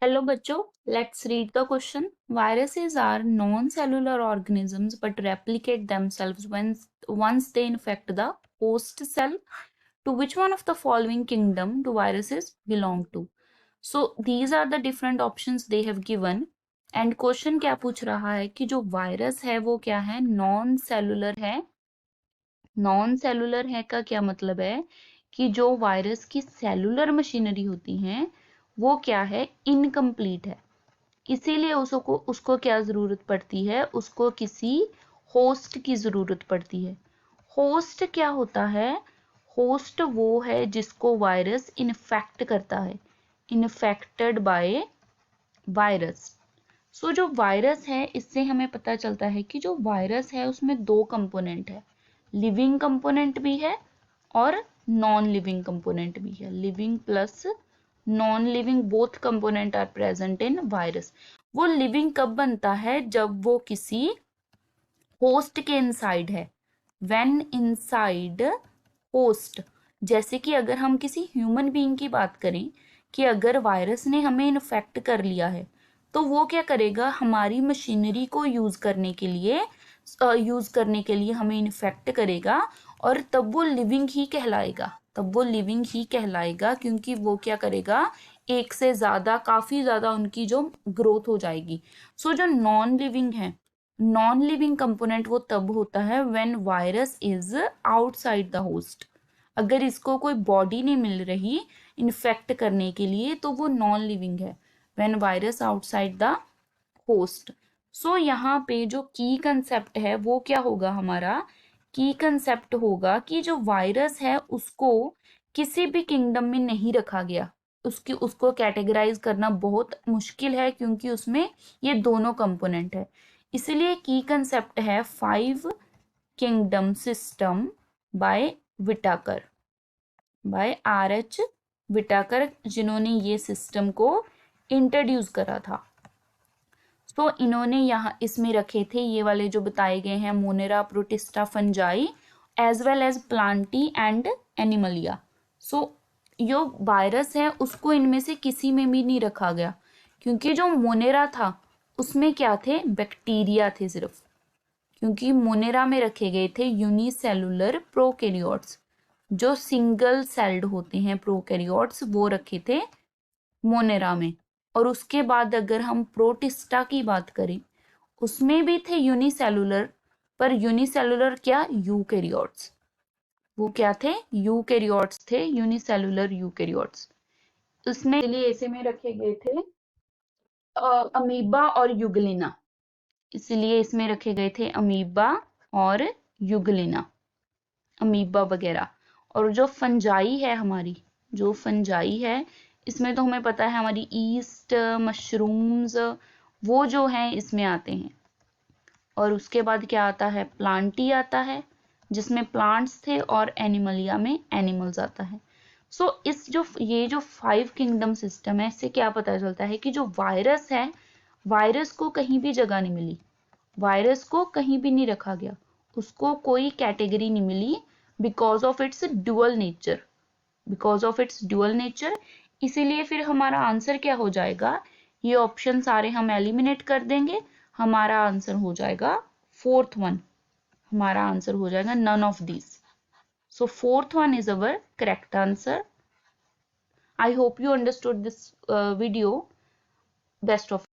Hello बच्चों, let's read the question. Viruses are non-cellular organisms but replicate themselves once they infect the host cell. To which one of the following kingdom do viruses belong to? So these are the different options they have given. And question क्या पूछ रहा है कि जो virus है वो क्या है, नॉन सेलुलर है. नॉन सेलुलर है का क्या मतलब है कि जो वायरस की सेलुलर मशीनरी होती है वो क्या है, इनकम्प्लीट है. इसीलिए उसको क्या जरूरत पड़ती है, उसको किसी होस्ट की जरूरत पड़ती है. होस्ट क्या होता है? होस्ट वो है जिसको वायरस इन्फेक्ट करता है, इन्फेक्टेड बाय वायरस. सो जो वायरस है इससे हमें पता चलता है कि जो वायरस है उसमें दो कंपोनेंट है, लिविंग कंपोनेंट भी है और नॉन लिविंग कंपोनेंट भी है. Living plus non living both component are present in virus. वो लिविंग कब बनता है? जब वो किसी होस्ट के इनसाइड है, व्हेन इनसाइड होस्ट. जैसे कि अगर हम किसी ह्यूमन बीइंग की बात करें कि अगर वायरस ने हमें इन्फेक्ट कर लिया है तो वो क्या करेगा, हमारी मशीनरी को यूज करने के लिए हमें इन्फेक्ट करेगा और तब वो लिविंग ही कहलाएगा. क्योंकि वो क्या करेगा, एक से ज्यादा, काफी ज्यादा उनकी जो ग्रोथ हो जाएगी. सो जो नॉन लिविंग है, नॉन लिविंग कंपोनेंट वो तब होता है when virus is outside the host. अगर इसको कोई बॉडी नहीं मिल रही इन्फेक्ट करने के लिए तो वो नॉन लिविंग है, when virus outside the host. So यहाँ पे जो की कंसेप्ट है वो क्या होगा, हमारा की कंसेप्ट होगा कि जो वायरस है उसको किसी भी किंगडम में नहीं रखा गया. उसको कैटेगराइज करना बहुत मुश्किल है क्योंकि उसमें ये दोनों कंपोनेंट है. इसलिए की कंसेप्ट है 5 kingdom system by Whittaker, by R.H. Whittaker, जिन्होंने ये सिस्टम को इंट्रोड्यूस करा था. तो इन्होंने यहाँ इसमें रखे थे ये वाले जो बताए गए हैं, Monera, Protista, Fungi as well as Plantae and Animalia. So जो वायरस है उसको इनमें से किसी में भी नहीं रखा गया क्योंकि जो मोनेरा था उसमें क्या थे, बैक्टीरिया थे सिर्फ. क्योंकि मोनेरा में रखे गए थे यूनिसेलुलर प्रोकैरियोट्स, जो सिंगल सेल्ड होते हैं प्रोकैरियोट्स, वो रखे थे मोनेरा में. और उसके बाद अगर हम प्रोटिस्टा की बात करें उसमें भी थे यूनिसेलुलर, पर यूनिसेलुलर क्या, यूकैरियोट्स. वो क्या थे, यूकैरियोट्स थे, यूनिसेलुलर यूकैरियोट्स. उसमें लिए ऐसे में रखे गए थे अमीबा और युगलिना. इसलिए इसमें रखे गए थे अमीबा और युगलिना, अमीबा वगैरह. और जो फंजाई है हमारी, जो फंजाई है इसमें तो हमें पता है हमारी ईस्ट, मशरूम्स, वो जो हैं इसमें आते हैं. और उसके बाद क्या आता है, प्लांटी आता है जिसमें प्लांट्स थे, और एनिमलिया में एनिमल्स आता है. सो ये जो 5 किंगडम सिस्टम है इससे क्या पता चलता है कि जो वायरस है, वायरस को कहीं भी जगह नहीं मिली, वायरस को कहीं भी नहीं रखा गया, उसको कोई कैटेगरी नहीं मिली because of its dual nature, इसीलिए फिर हमारा आंसर क्या हो जाएगा, ये ऑप्शन सारे हम एलिमिनेट कर देंगे, हमारा आंसर हो जाएगा फोर्थ वन, हमारा आंसर हो जाएगा none of this. So fourth one is our correct answer. I hope you understood this video. Best of